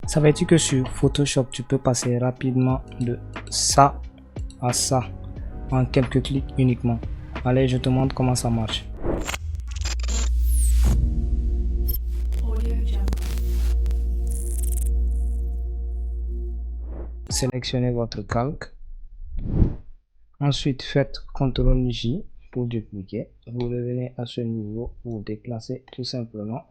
Savais-tu que sur Photoshop, tu peux passer rapidement de ça à ça en quelques clics uniquement? Allez, je te montre comment ça marche. Sélectionnez votre calque. Ensuite, faites CTRL-J pour dupliquer. Vous revenez à ce niveau, vous déplacez tout simplement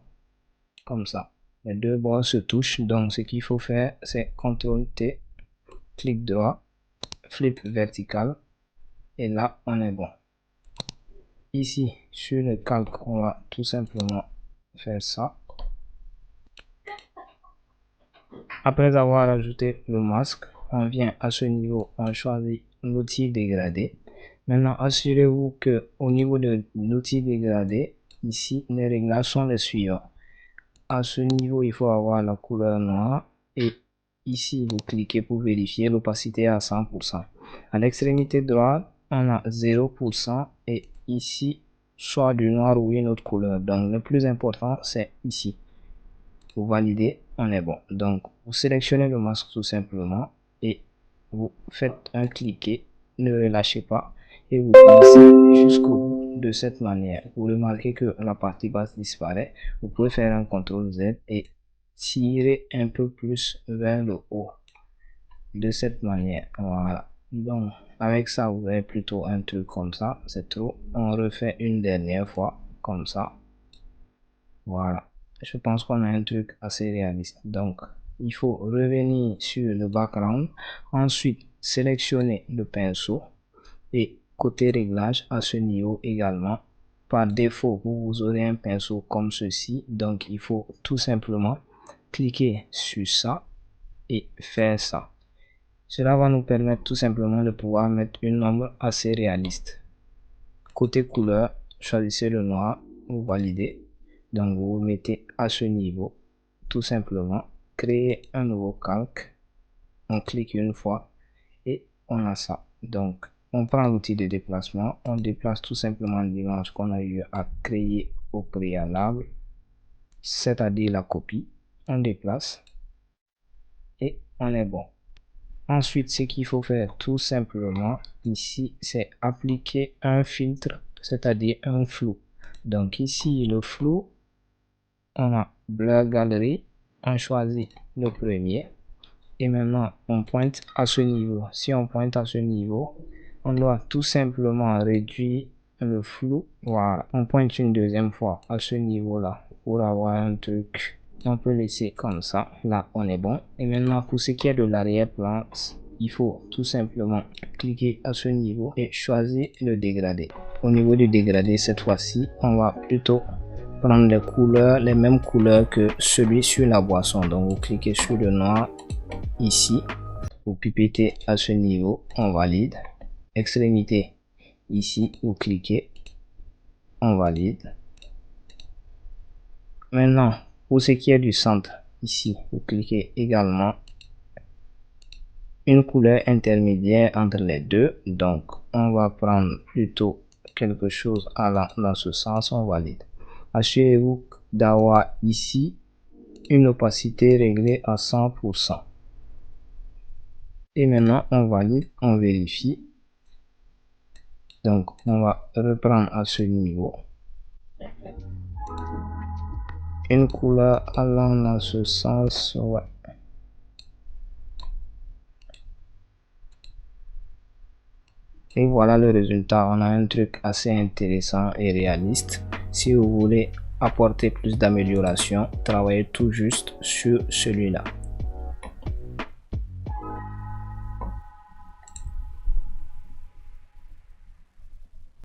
comme ça. Les deux bords se touchent, donc ce qu'il faut faire, c'est CTRL-T, clic droit, flip vertical, et là, on est bon. Ici, sur le calque, on va tout simplement faire ça. Après avoir ajouté le masque, on vient à ce niveau, on choisit l'outil dégradé. Maintenant, assurez-vous que au niveau de l'outil dégradé, ici, les réglages sont les suivants. À ce niveau, il faut avoir la couleur noire et ici, vous cliquez pour vérifier l'opacité à 100%. À l'extrémité droite, on a 0% et ici, soit du noir ou une autre couleur. Donc, le plus important, c'est ici. Vous validez, on est bon. Donc, vous sélectionnez le masque tout simplement et vous faites un cliquer, ne relâchez pas et vous passez jusqu'au bout de cette manière. Vous remarquez que la partie basse disparaît. Vous pouvez faire un CTRL Z et tirer un peu plus vers le haut de cette manière. Voilà. Donc, avec ça, vous avez plutôt un truc comme ça. C'est trop. On refait une dernière fois comme ça. Voilà. Je pense qu'on a un truc assez réaliste. Donc, il faut revenir sur le background. Ensuite, sélectionner le pinceau. Et côté réglage, à ce niveau également, par défaut, vous aurez un pinceau comme ceci. Donc, il faut tout simplement cliquer sur ça et faire ça. Cela va nous permettre tout simplement de pouvoir mettre une ombre assez réaliste. Côté couleur, choisissez le noir, vous validez. Donc, vous vous mettez à ce niveau, tout simplement, créer un nouveau calque. On clique une fois et on a ça. Donc, on prend l'outil de déplacement, on déplace tout simplement l'image qu'on a eu à créer au préalable, c'est-à-dire la copie. On déplace et on est bon. Ensuite, ce qu'il faut faire tout simplement ici, c'est appliquer un filtre, c'est-à-dire un flou. Donc ici, le flou, on a Blur Gallery, on choisit le premier et maintenant on pointe à ce niveau. Si on pointe à ce niveau, on doit tout simplement réduire le flou. Voilà, on pointe une deuxième fois à ce niveau là pour avoir un truc. On peut laisser comme ça. Là, on est bon. Et maintenant, pour ce qui est de l'arrière-plan, il faut tout simplement cliquer à ce niveau et choisir le dégradé. Au niveau du dégradé, cette fois-ci, on va plutôt prendre les couleurs, les mêmes couleurs que celui sur la boisson. Donc, vous cliquez sur le noir ici. Vous pipetez à ce niveau, on valide. Extrémité, ici, vous cliquez, on valide. Maintenant, pour ce qui est du centre, ici, vous cliquez également une couleur intermédiaire entre les deux. Donc, on va prendre plutôt quelque chose allant dans ce sens, on valide. Assurez-vous d'avoir ici une opacité réglée à 100%. Et maintenant, on valide, on vérifie. Donc, on va reprendre à ce niveau. Une couleur allant dans ce sens, ouais. Et voilà le résultat. On a un truc assez intéressant et réaliste. Si vous voulez apporter plus d'amélioration, travaillez tout juste sur celui-là.